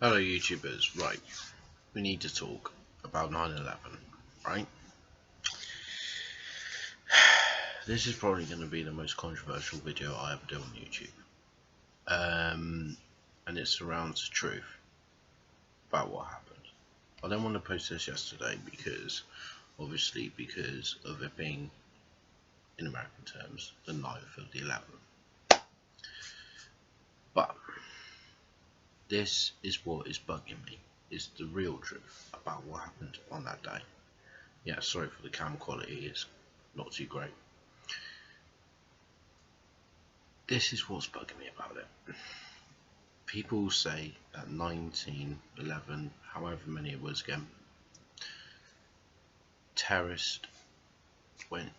Hello YouTubers, right, we need to talk about 9/11, right? This is probably going to be the most controversial video I ever do on YouTube. And it surrounds the truth about what happened. I don't want to post this yesterday because, obviously, because of it being, in American terms, the 9th of the 11th. But this is what is bugging me, is the real truth about what happened on that day. Yeah, sorry for the cam quality, it's not too great. This is what's bugging me about it. People say that 1911, however many it was again, terrorists went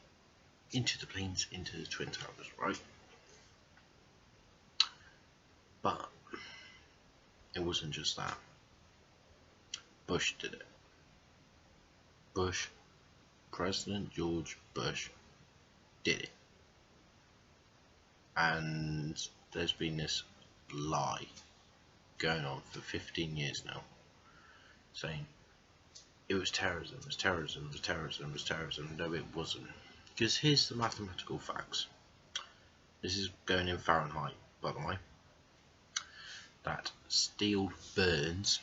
into the planes, into the Twin Towers, right? But it wasn't just that. Bush did it. Bush, President George Bush, did it. And there's been this lie going on for 15 years now, saying it was terrorism, it was terrorism, it was terrorism, it was terrorism. No, it wasn't. Because here's the mathematical facts. This is going in Fahrenheit, by the way. That steel burns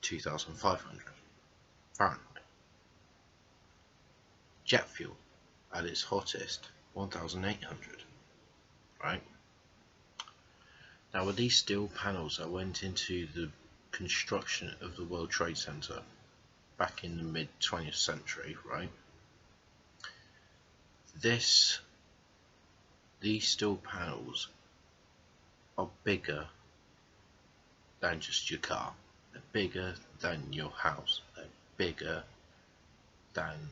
2,500 Fahrenheit. Jet fuel at its hottest 1,800. Right? Now, with these steel panels that went into the construction of the World Trade Center back in the mid 20th century, right? These steel panels are bigger than just your car. They're bigger than your house. They're bigger than,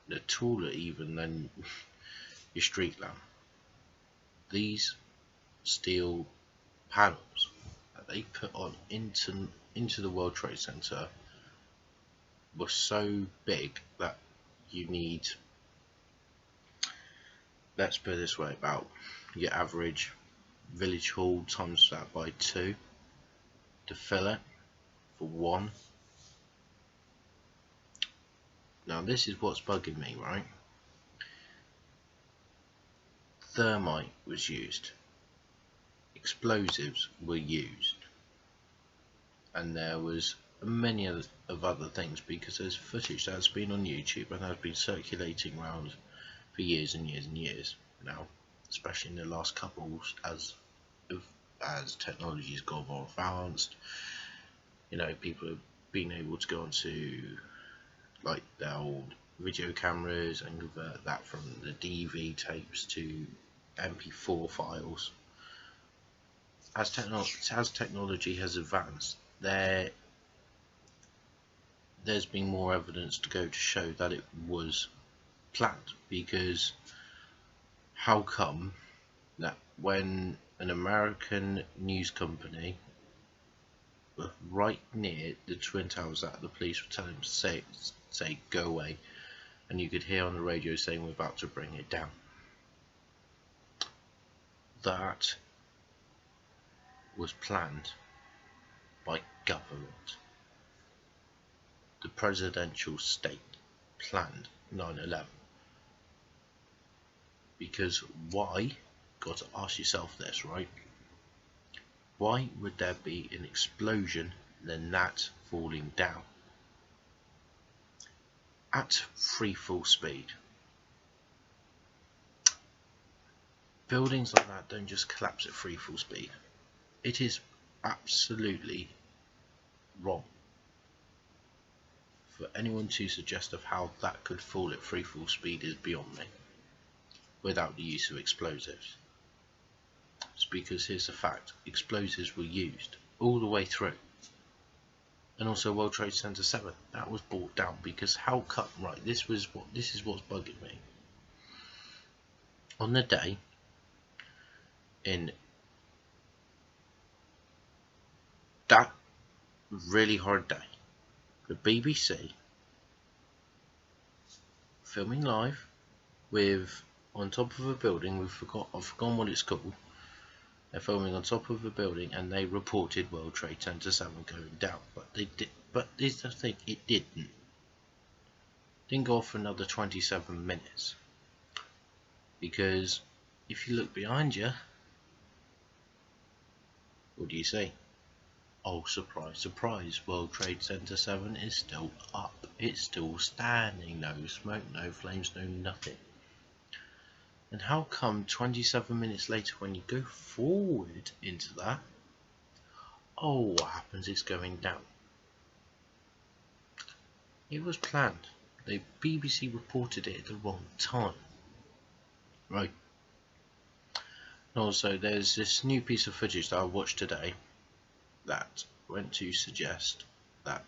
they're taller even than your street lamp. These steel panels that they put on into the World Trade Center were so big that you need, let's put it this way, about your average village hall times that by 2 to fill it for 1. Now this is what's bugging me, right? Thermite was used, explosives were used, and there was many of other things, because there's footage that's been on YouTube and has been circulating around for years and years and years now, especially in the last couple, as technology's got more advanced. You know, people have been able to go onto like their old video cameras and convert that from the DV tapes to MP4 files. As technology has advanced, there's been more evidence to go to show that it was planned. Because how come that when an American news company right near the Twin Towers that the police were telling them to say go away, and you could hear on the radio saying we're about to bring it down, that was planned by government. The presidential state planned 9/11. Because why? Got to ask yourself this, right? Why would there be an explosion then that falling down at free full speed? Buildings like that don't just collapse at free full speed. It is absolutely wrong for anyone to suggest of how that could fall at free full speed is beyond me, without the use of explosives. It's because here's the fact: explosives were used all the way through. And also World Trade Center 7, that was brought down. Because how come, right, this is what's bugging me. On the day, in that really hard day, the BBC filming live with, on top of a building, I've forgotten what it's called, They're filming on top of a building, and they reported World Trade Center 7 going down. But they did. But here's the thing: it didn't go off for another 27 minutes. Because if you look behind you, what do you see? Oh, surprise, surprise! World Trade Center 7 is still up. It's still standing. No smoke, no flames, no nothing. And how come 27 minutes later, when you go forward into that, oh, what happens? It's going down. It was planned. The BBC reported it at the wrong time. Right. And also, there's this new piece of footage that I watched today that went to suggest that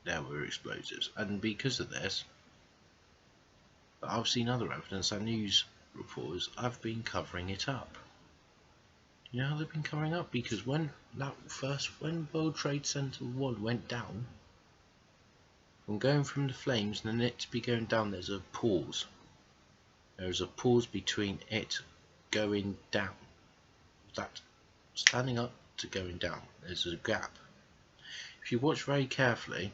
there were explosives, and because of this, I've seen other evidence that news reporters have been covering it up. You know how they've been covering up? Because when World Trade Center 1 went down, from going from the flames and then it to be going down, there's a pause. There's a pause between it going down, that standing up to going down. There's a gap. If you watch very carefully,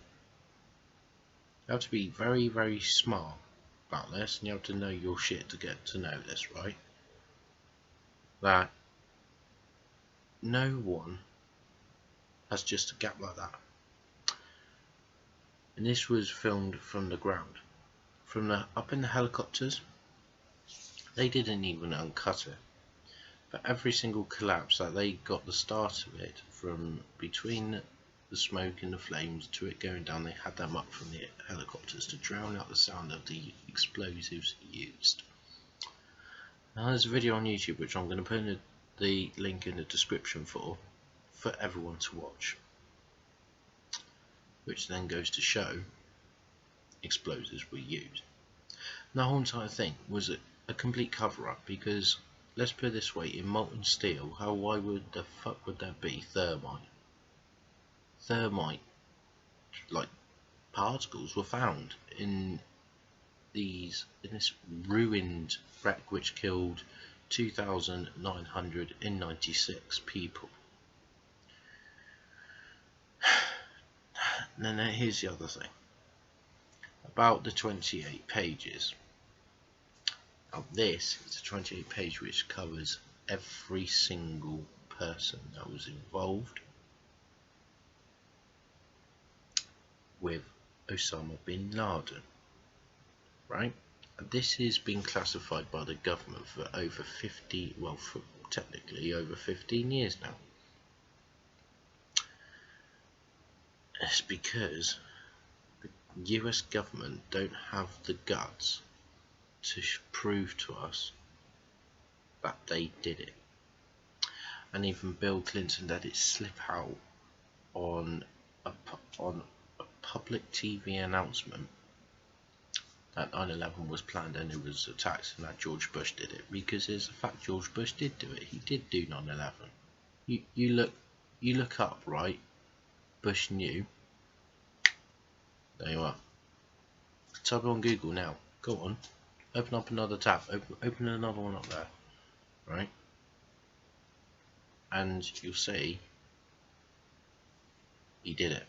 you have to be very, very smart about this, and you have to know your shit to get to know this, right? That no one has just a gap like that. And this was filmed from the ground, from the up in the helicopters. They didn't even uncut it. For every single collapse, that they got the start of it from between the smoke and the flames to it going down, they had them up from the helicopters to drown out the sound of the explosives used. Now there's a video on YouTube which I'm going to put in the link in the description for everyone to watch, which then goes to show explosives were used. And the whole entire thing was a complete cover-up, because let's put it this way: in molten steel, why would the fuck would there be thermite? Thermite, like particles, were found in this ruined wreck which killed 2,996 people. And then here's the other thing about the 28 pages. Now this is a 28 page which covers every single person that was involved with Osama bin Laden, right? And this has been classified by the government for over 50, well, for technically over 15 years now. It's because the US government don't have the guts to prove to us that they did it. And even Bill Clinton let it slip out on a public TV announcement that 9/11 was planned and it was attacked, and that George Bush did it, because there's a fact George Bush did do it. He did do 9/11. You look up, right? Bush knew. There you are. Type it on Google now. Go on. Open up another tab. Open another one up there. Right? And you'll see he did it.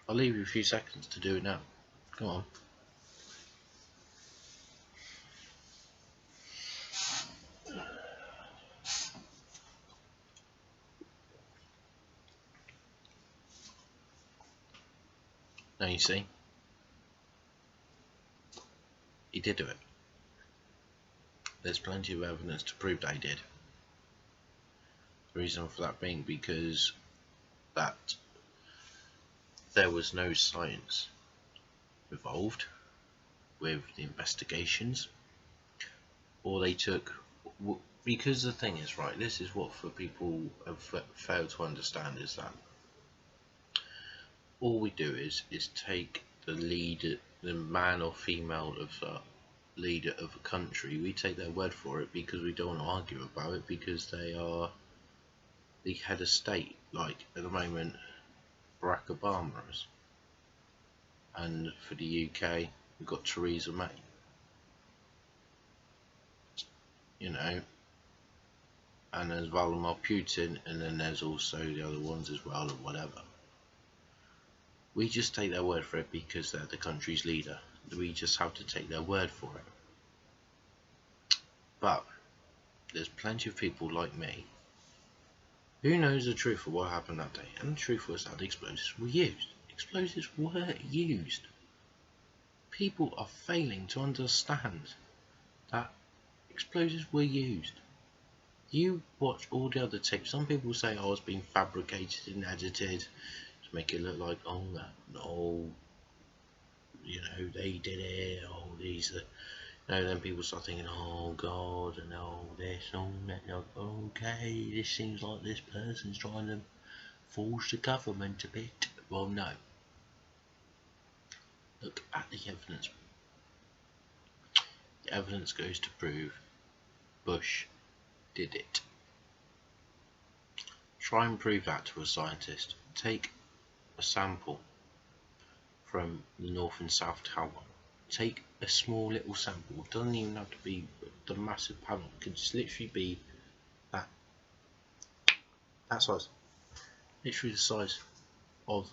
I'll leave you a few seconds to do it now. Go on. Now you see, he did do it. There's plenty of evidence to prove that he did. The reason for that being because that there was no science involved with the investigations, or they took, because the thing is, right, this is what for people have failed to understand, is that all we do is take the leader, the man or female of the leader of a country, we take their word for it, because we don't want to argue about it, because they are the head of state, like at the moment Barack Obama is. And for the UK we've got Theresa May. you know, and there's Vladimir Putin, and then there's also the other ones as well, or whatever. We just take their word for it because they're the country's leader. We just have to take their word for it. But there's plenty of people like me who knows the truth of what happened that day, and the truth was that the explosives were used. Explosives were used. People are failing to understand that explosives were used. You watch all the other tapes. Some people say, "Oh, it's been fabricated and edited to make it look like, oh no, you know, they did it. Oh, these are." You know, then people start thinking, "Oh God, and oh this, oh that." Okay, this seems like this person's trying to force the government a bit. Well, no. Look at the evidence. The evidence goes to prove Bush did it. Try and prove that to a scientist. Take a sample from the North and South Tower. Take a small little sample. It doesn't even have to be the massive panel. It could just literally be that size. Literally the size of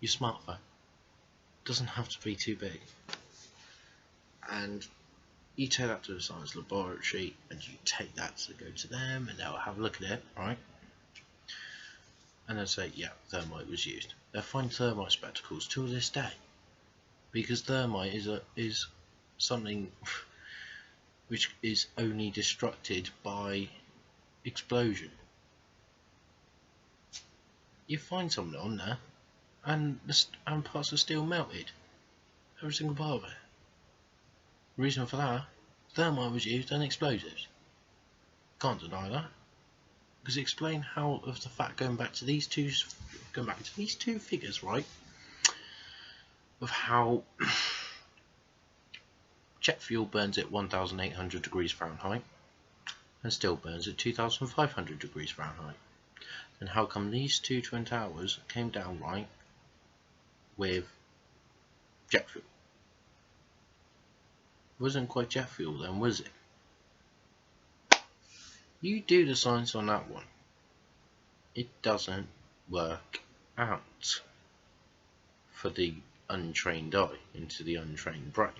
your smartphone. It doesn't have to be too big. And you take that to a science laboratory and you take that to go to them, and they'll have a look at it, right? And they'll say, yeah, thermite was used. They'll find thermite spectacles till this day, because thermite is something which is only destructed by explosion. You find something on there, and parts of steel melted, every single part of it. The reason for that, thermite was used and explosives. Can't deny that. Because explain how of the fact going back to these two figures, right? Of how jet fuel burns at 1,800 degrees Fahrenheit and still burns at 2,500 degrees Fahrenheit. And how come these two twin towers came down right with jet fuel? It wasn't quite jet fuel then, was it? You do the science on that one. It doesn't work out for the untrained eye, into the untrained brain.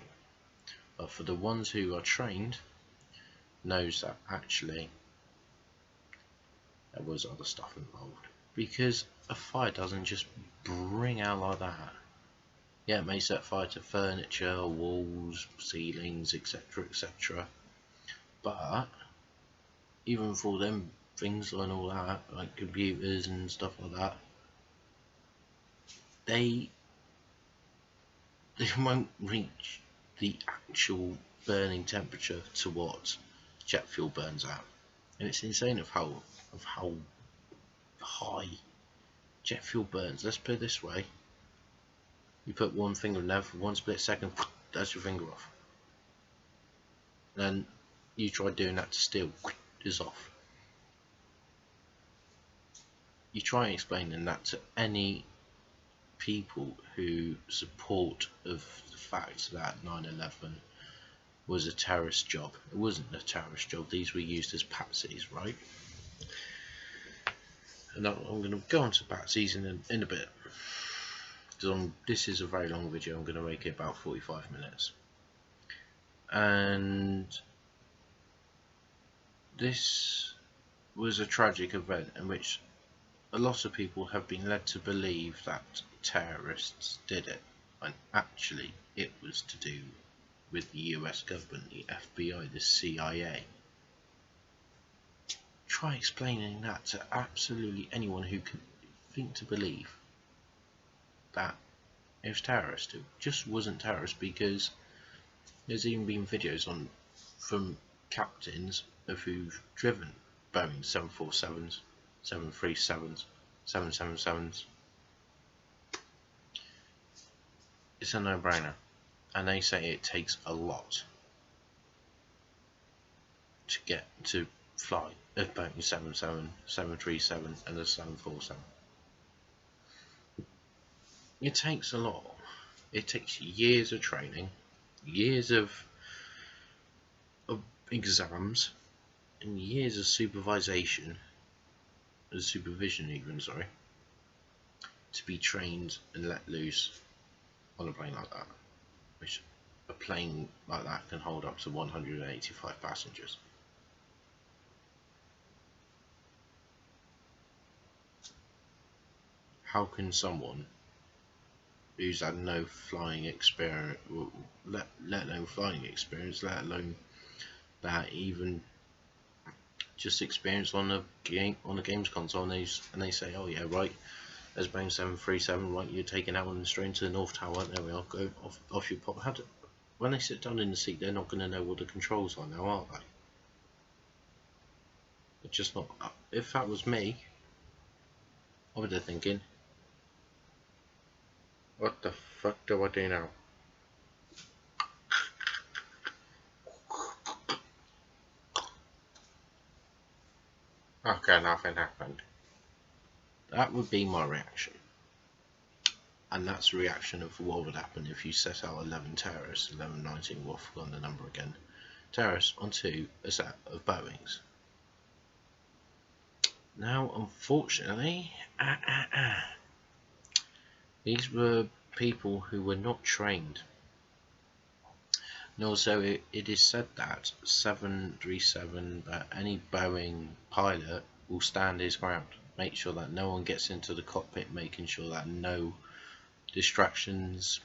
But for the ones who are trained, knows that actually there was other stuff involved. Because a fire doesn't just bring out like that. Yeah, it may set fire to furniture, walls, ceilings, etc, etc. But even for them things and all that, like computers and stuff like that, they won't reach the actual burning temperature to what jet fuel burns at. And it's insane of how high jet fuel burns. Let's put it this way: you put one finger in there for 1 split second, that's your finger off. Then you try doing that to steel, is off. You try explaining that to any people who support of the fact that 9/11 was a terrorist job. It wasn't a terrorist job. These were used as patsies, right? And I'm going to go on to patsies in a bit. This is a very long video. I'm going to make it about 45 minutes. And this was a tragic event in which a lot of people have been led to believe that terrorists did it, when actually it was to do with the US government, the FBI, the CIA. Try explaining that to absolutely anyone who can think to believe that it was terrorist. It just wasn't terrorist, because there's even been videos from captains of who've driven Boeing 747s, 737s, 777s. It's a no-brainer, and they say it takes a lot to get to fly a Boeing 777, 737 and a 747. It takes a lot. It takes years of training, years of exams and years of supervision even, sorry, to be trained and let loose on a plane like that, which a plane like that can hold up to 185 passengers. How can someone who's had no flying experience, let alone flying experience, let alone that even just experience on a games console, and they say, oh yeah, right, there's Boeing 737, right, you're taking that one straight into the North Tower, there we are, go off you pop. When they sit down in the seat, they're not going to know what the controls are now, are they? It's just not. If that was me, I would be thinking, what the fuck do I do now? Okay, nothing happened. That would be my reaction. And that's the reaction of what would happen if you set out 11 terrorists, 11, 19, we've forgotten the number again, terrorists onto a set of Boeings. Now, unfortunately, these were people who were not trained. And also, it is said that 737, any Boeing pilot will stand his ground, make sure that no one gets into the cockpit, making sure that no distractions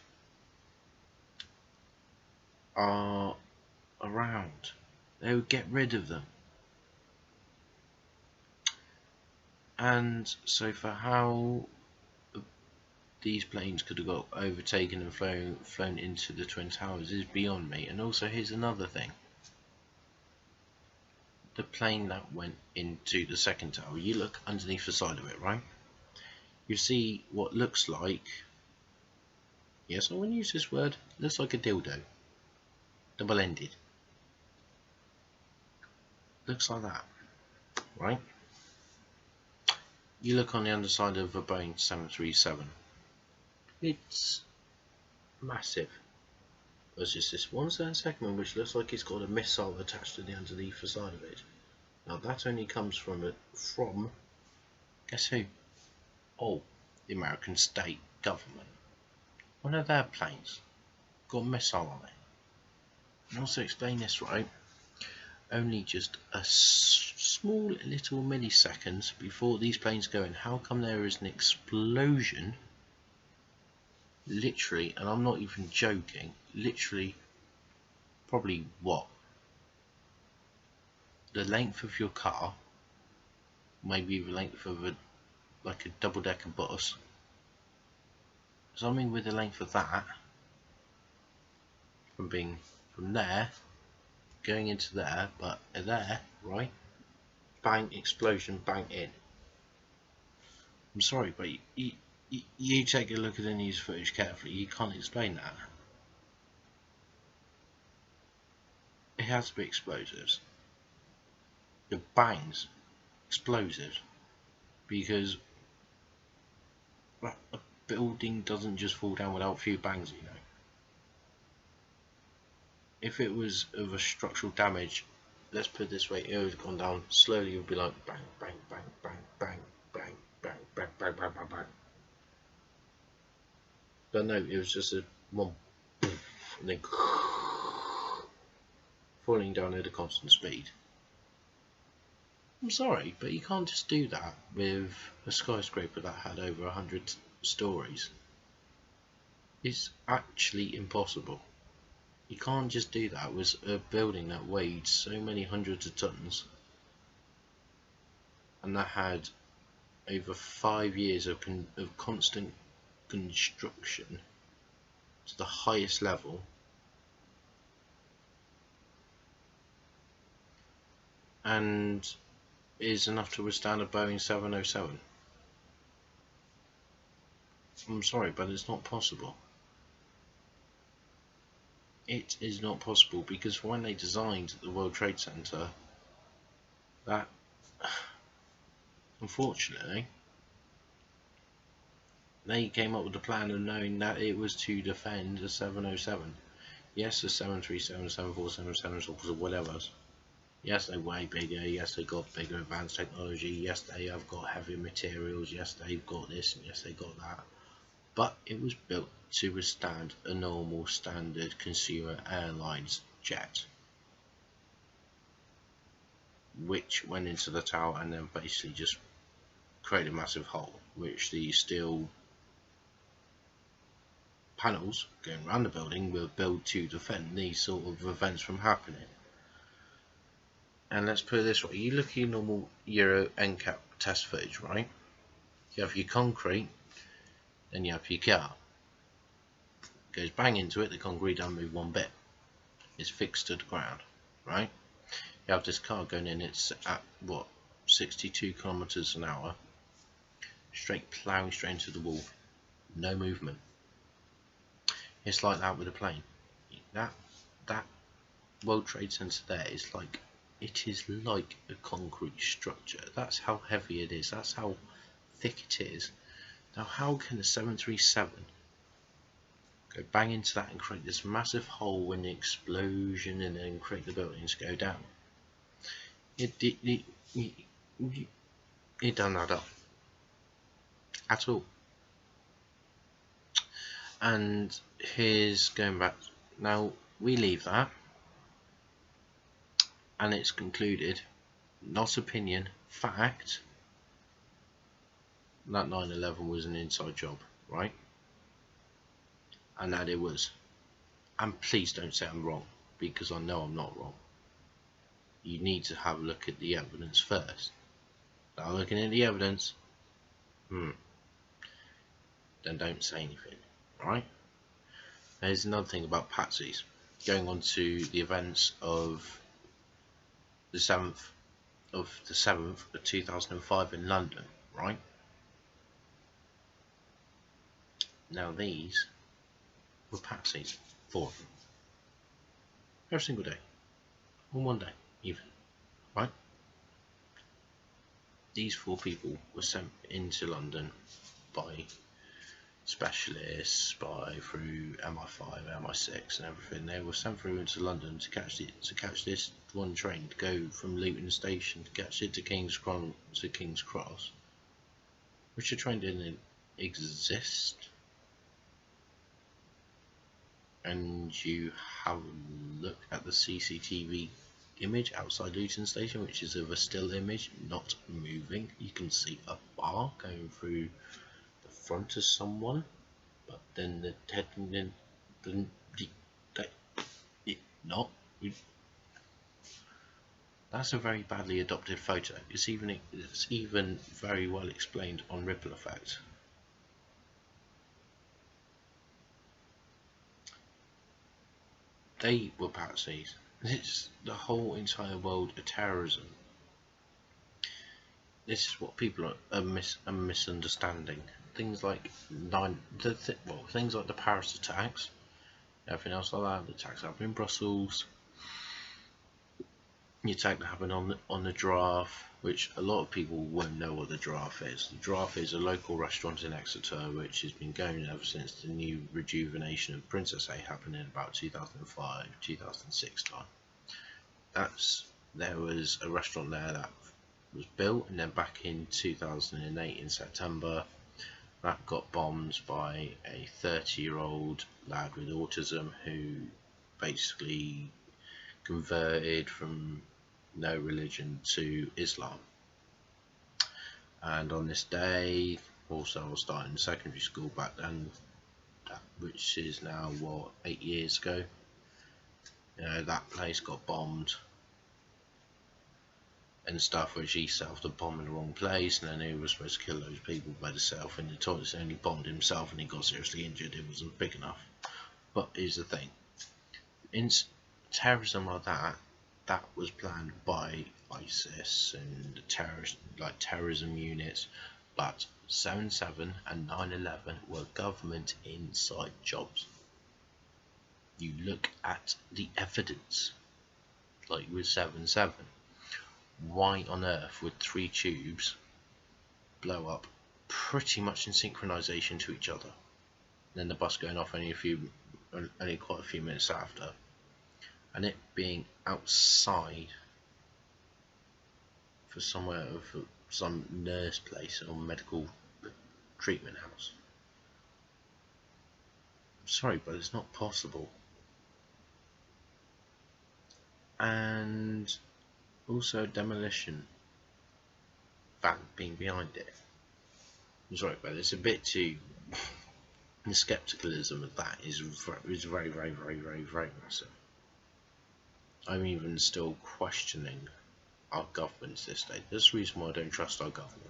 are around. They would get rid of them. And so for how these planes could have got overtaken and flown into the Twin Towers is beyond me. And also, here's another thing. The plane that went into the second tower, you look underneath the side of it, right? You see what looks like, yes, I want to use this word, looks like a dildo. Double-ended. Looks like that, right? You look on the underside of a Boeing 737. It's massive. There's just this one certain segment which looks like it's got a missile attached to the underneath the side of it. Now that only comes from guess who? Oh, the American state government. One of their planes got a missile on it. And also explain this, right? Only just a small little milliseconds before these planes go in, how come there is an explosion? Literally, and I'm not even joking, literally probably what? The length of your car, maybe the length of a double-decker bus, something with the length of that, from there, going into there, but there, right? Bang, explosion, bang in. I'm sorry, but you take a look at the news footage carefully, you can't explain that. It has to be explosives. The bangs, explosives, because a building doesn't just fall down without a few bangs, you know. If it was of a structural damage, let's put it this way, it would have gone down slowly, it would be like bang, bang, bang, bang, bang, bang, bang, bang, bang, bang, bang, bang. But no, it was just a one, and then falling down at a constant speed. I'm sorry, but you can't just do that with a skyscraper that had over 100 stories. It's actually impossible. You can't just do that with a building that weighed so many hundreds of tons and that had over 5 years of constant construction to the highest level, and is enough to withstand a Boeing 707. I'm sorry, but it's not possible. It is not possible, because when they designed the World Trade Center, that unfortunately they came up with a plan of knowing that it was to defend a 707. Yes, a 737, 747, 777, or whatever. Yes, they're way bigger. Yes, they've got bigger advanced technology. Yes, they have got heavier materials. Yes, they've got this, and yes, they got that. But it was built to withstand a normal standard consumer airlines jet, which went into the tower and then basically just created a massive hole, which the steel panels going around the building were built to defend these sort of events from happening. And let's put it this way, you look at your normal Euro NCAP test footage, right? You have your concrete, then you have your car. It goes bang into it, the concrete doesn't move one bit. It's fixed to the ground, right? You have this car going in, it's at what, 62 kilometers an hour, straight ploughing straight into the wall, no movement. It's like that with a plane. That World Trade Center there is like, it is like a concrete structure. That's how heavy it is. That's how thick it is. Now, how can a 737 go bang into that and create this massive hole when the explosion and then create the buildings go down? It doesn't add up at all. And here's going back. Now we leave that, and it's concluded, not opinion, fact, that 9/11 was an inside job, right? And that it was. And please don't say I'm wrong, because I know I'm not wrong. You need to have a look at the evidence first. Now, looking at the evidence, then don't say anything, right? There's another thing about patsies. Going on to the events of the 7th of 2005 in London, right? Now these were patsies, 4 of them, every single day, on one day even, right? These 4 people were sent into London by specialists, through MI5, MI6 and everything. They were sent through into London to catch this one train to go from Luton Station to catch it to King's Cross, which the train didn't exist. And you have a look at the CCTV image outside Luton Station, which is of a still image, not moving. You can see a bar going through the front of someone, but then the head not. That's a very badly adopted photo. It's even very well explained on Ripple Effect. They were patsies. It's the whole entire world of terrorism. This is what people are misunderstanding. Things like things like the Paris attacks, everything else like that. The attacks happened in Brussels. The attack that happened on the Giraffe, which a lot of people won't know what the Giraffe is. The Giraffe is a local restaurant in Exeter, which has been going ever since the new rejuvenation of Princess A happened in about 2005, 2006 time. There was a restaurant there that was built, and then back in 2008 in September, that got bombed by a 30-year-old lad with autism who basically converted from no religion to Islam. And on this day, also I was starting secondary school back then, which is now 8 years ago. That place got bombed and stuff, which he set off the bomb in the wrong place, and then he was supposed to kill those people by himself in the toilets, and he bombed himself and he got seriously injured. It wasn't big enough. But here's the thing, in terrorism like that was planned by ISIS and terrorism units, but 7/7 and 9/11 were government inside jobs. You look at the evidence, like with 7/7. Why on earth would 3 tubes blow up pretty much in synchronization to each other? And then the bus going off only quite a few minutes after, and it being outside for some nurse place or medical treatment house. I'm sorry, but it's not possible. And also demolition van being behind it. I'm sorry, but it's a bit too. The skepticalism of that is very, very, very, very, very massive. I'm even still questioning our governments this day. That's the reason why I don't trust our government.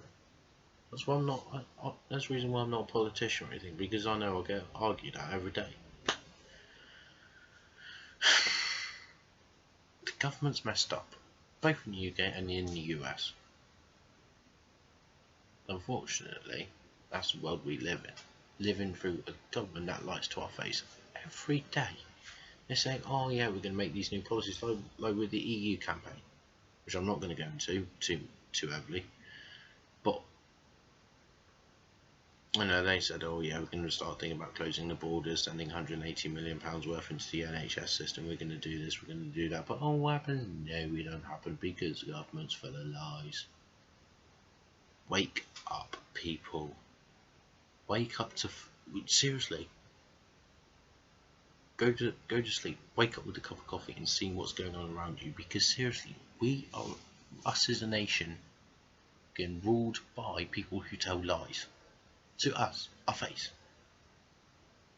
That's why I'm not. That's the reason why I'm not a politician or anything, because I know I'll get argued at every day. The government's messed up, both in the UK and in the US. Unfortunately, that's the world we live in. Living through a government that lies to our face every day. They're saying, oh yeah, we're going to make these new policies, like with the EU campaign, which I'm not going to go into too heavily. But I know they said, oh yeah, we're going to start thinking about closing the borders, sending £180 million worth into the NHS system, we're going to do this, we're going to do that. But what happens? No, it don't happen, because the government's full of lies. Wake up, people. Wake up to seriously. Go to sleep. Wake up with a cup of coffee and see what's going on around you. Because seriously, us as a nation, getting ruled by people who tell lies to us, our face.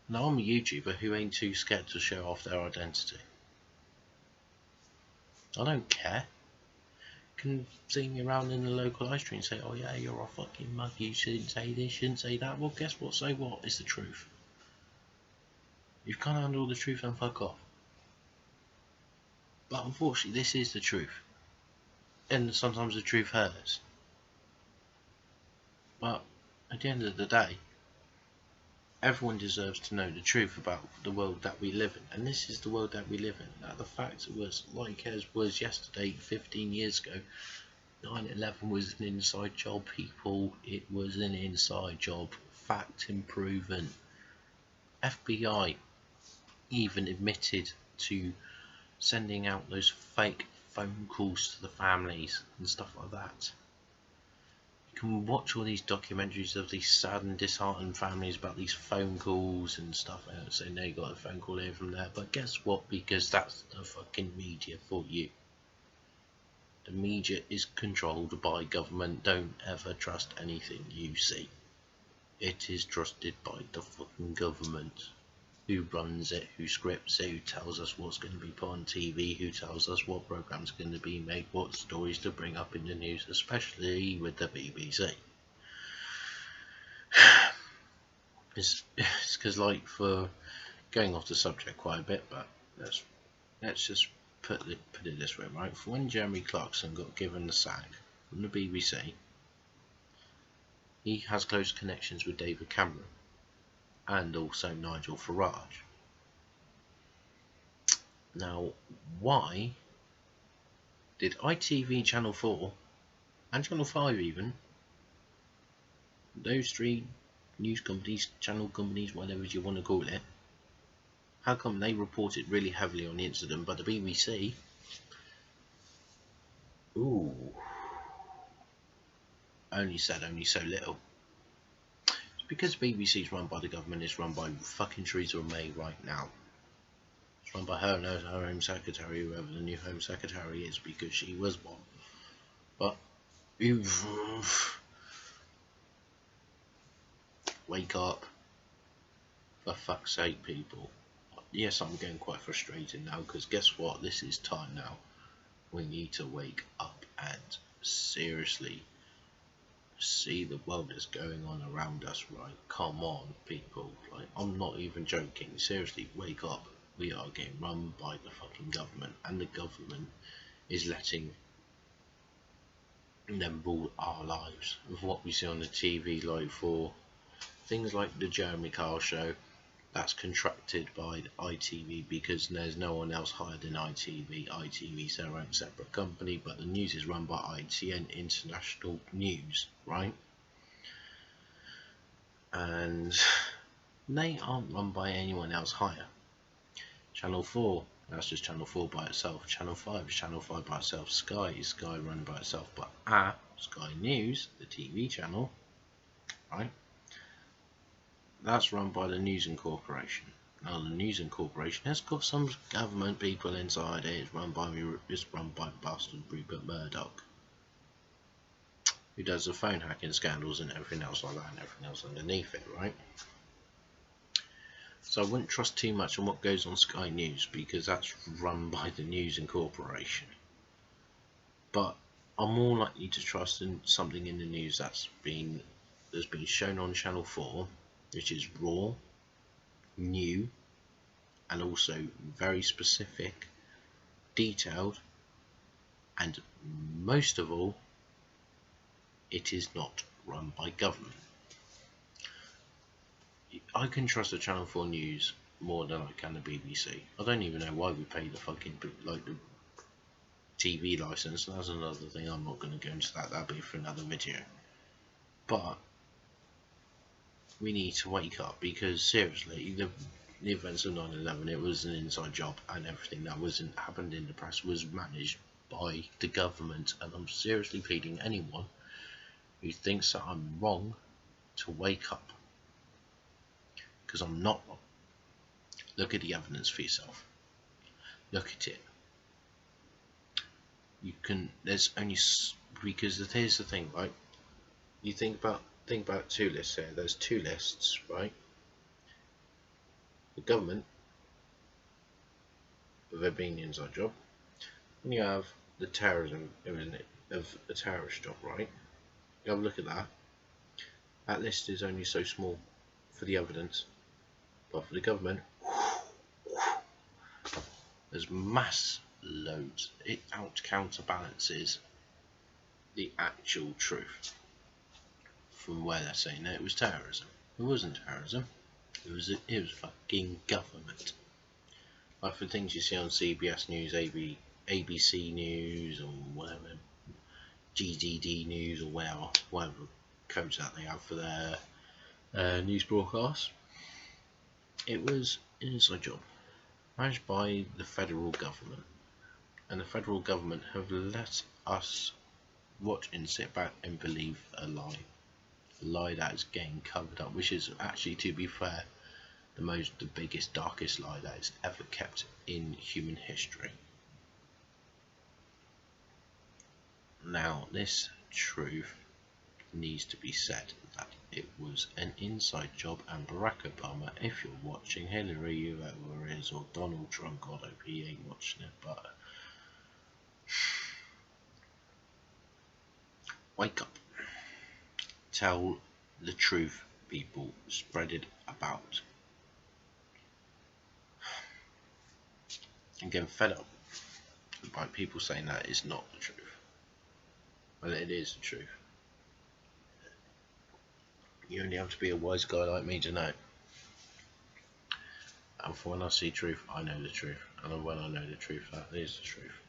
Now I'm a YouTuber who ain't too scared to show off their identity. I don't care. Can see me around in the local ice street and say, oh yeah, you're a fucking mug, you shouldn't say this, shouldn't say that. Well, guess what? Say what? It's the truth. You can't handle the truth, and fuck off. But unfortunately, this is the truth. And sometimes the truth hurts. But at the end of the day, everyone deserves to know the truth about the world that we live in. And this is the world that we live in. Now, the fact was, like as was yesterday, 15 years ago, 9/11 was an inside job, people. It was an inside job. Fact and proven. FBI even admitted to sending out those fake phone calls to the families and stuff like that. You can watch all these documentaries of these sad and disheartened families about these phone calls and stuff, saying they got a phone call here from there. But guess what? Because that's the fucking media for you. The media is controlled by government. Don't ever trust anything you see. It is trusted by the fucking government. Who runs it, who scripts it, who tells us what's going to be put on TV, who tells us what programmes are going to be made, what stories to bring up in the news, especially with the BBC. It's because, like, for going off the subject quite a bit, but let's just put it this way, right? For when Jeremy Clarkson got given the sack from the BBC, he has close connections with David Cameron and also Nigel Farage. Now, why did ITV, Channel 4 and Channel 5 even, those three news companies, channel companies, whatever you want to call it, how come they reported really heavily on the incident, but the BBC, only said so little? Because BBC is run by the government, it's run by fucking Theresa May right now. It's run by her and her Home Secretary, whoever the new Home Secretary is, because she was one. But, wake up. For fuck's sake, people. Yes, I'm getting quite frustrated now, because guess what? This is time now. We need to wake up and seriously see the world that's going on around us, right? Come on, people. Like, I'm not even joking. Seriously, wake up. We are getting run by the fucking government, and the government is letting them rule our lives. With what we see on the TV, like for things like the Jeremy Kyle show, that's contracted by ITV because there's no one else higher than ITV. ITV's their own separate company, but the news is run by ITN International News, right? And they aren't run by anyone else higher. Channel 4 That's just Channel 4 by itself. Channel 5 is Channel 5 by itself. Sky is Sky run by itself. But Sky News, the TV channel, right? That's run by the News Incorporation. Now the News Incorporation has got some government people inside it. It's run by bastard Rupert Murdoch, who does the phone hacking scandals and everything else like that, and everything else underneath it, right? So I wouldn't trust too much on what goes on Sky News, because that's run by the News Incorporation. But I'm more likely to trust in something in the news that's been shown on Channel 4, which is raw, new, and also very specific, detailed, and most of all, it is not run by government. I can trust the Channel 4 news more than I can the BBC. I don't even know why we pay the fucking the TV license. That's another thing. I'm not going to go into that. That'll be for another video. But we need to wake up, because seriously, the events of 9/11, it was an inside job, and everything that happened in the press was managed by the government. And I'm seriously pleading anyone who thinks that I'm wrong to wake up, because I'm not wrong. Look at the evidence for yourself. Look at it. You can. There's only because here's the thing, right? You think about two lists here. There's two lists, right? The government, of it being the inside job, and you have the terrorism, of a terrorist job, right? You have a look at that. That list is only so small for the evidence, but for the government, there's mass loads. It counterbalances the actual truth from where they're saying that it was terrorism. It wasn't terrorism. It was fucking government. Like for things you see on CBS News, ABC News, or whatever, GDD News, or whatever codes that they have for their news broadcasts. It was an inside job managed by the federal government, and the federal government have let us watch and sit back and believe a lie that is getting covered up, which is actually, to be fair, the biggest, darkest lie that is ever kept in human history. Now, this truth needs to be said, that it was an inside job, and Barack Obama, if you're watching, Hillary, whoever it is, or Donald Trump, God hope he ain't watching it, but wake up. Tell the truth, people. Spread it about. I'm getting fed up by people saying that it's not the truth. Well, it is the truth. You only have to be a wise guy like me to know. And for when I see truth, I know the truth. And when I know the truth, that is the truth.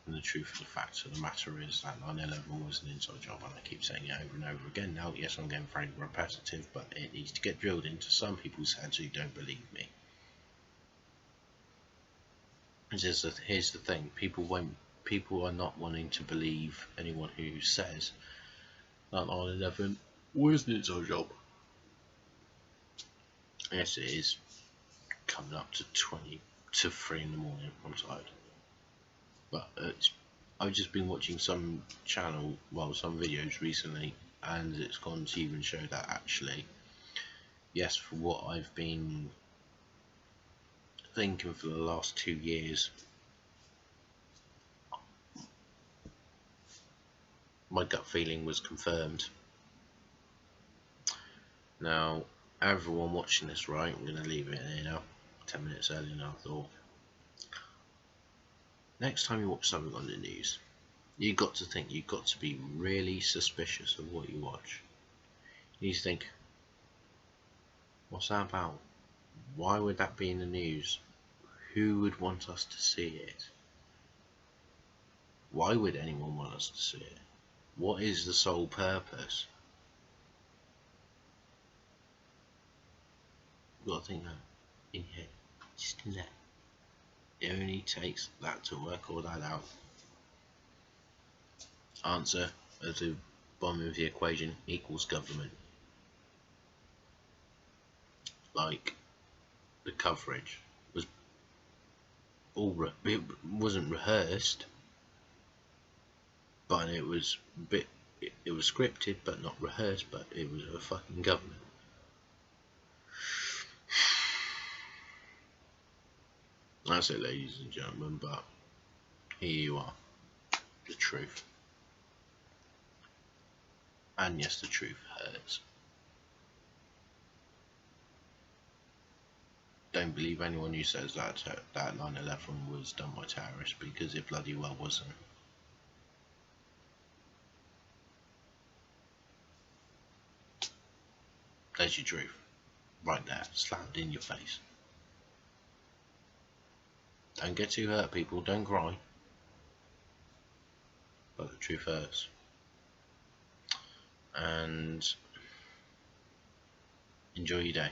And the truth of the fact of the matter is that 9/11 was an inside job, and I keep saying it over and over again. Now, yes, I'm getting very repetitive, but it needs to get drilled into some people's heads who don't believe me. Here's the thing: people are not wanting to believe anyone who says that 9/11 was an inside job. Yes, it is. Coming up to 20 to 3 in the morning. I'm tired. But I've just been watching some videos recently, and it's gone to even show that actually, yes, for what I've been thinking for the last 2 years, my gut feeling was confirmed. Now, everyone watching this, right, I'm going to leave it here now, 10 minutes earlier than I thought. Next time you watch something on the news, you've got to be really suspicious of what you watch. You need to think, what's that about? Why would that be in the news? Who would want us to see it? Why would anyone want us to see it? What is the sole purpose? You've got to think that in your head, just in there. It only takes that to work all that out. Answer at the bottom of the equation equals government. Like, the coverage was it wasn't rehearsed, but it was it was scripted but not rehearsed, but it was a fucking government. That's it, ladies and gentlemen, but here you are, the truth. And yes, the truth hurts. Don't believe anyone who says that 9/11 was done by terrorists, because it bloody well wasn't. There's your truth, right there, slammed in your face. Don't get too hurt, people, don't cry. But the truth hurts. And enjoy your day.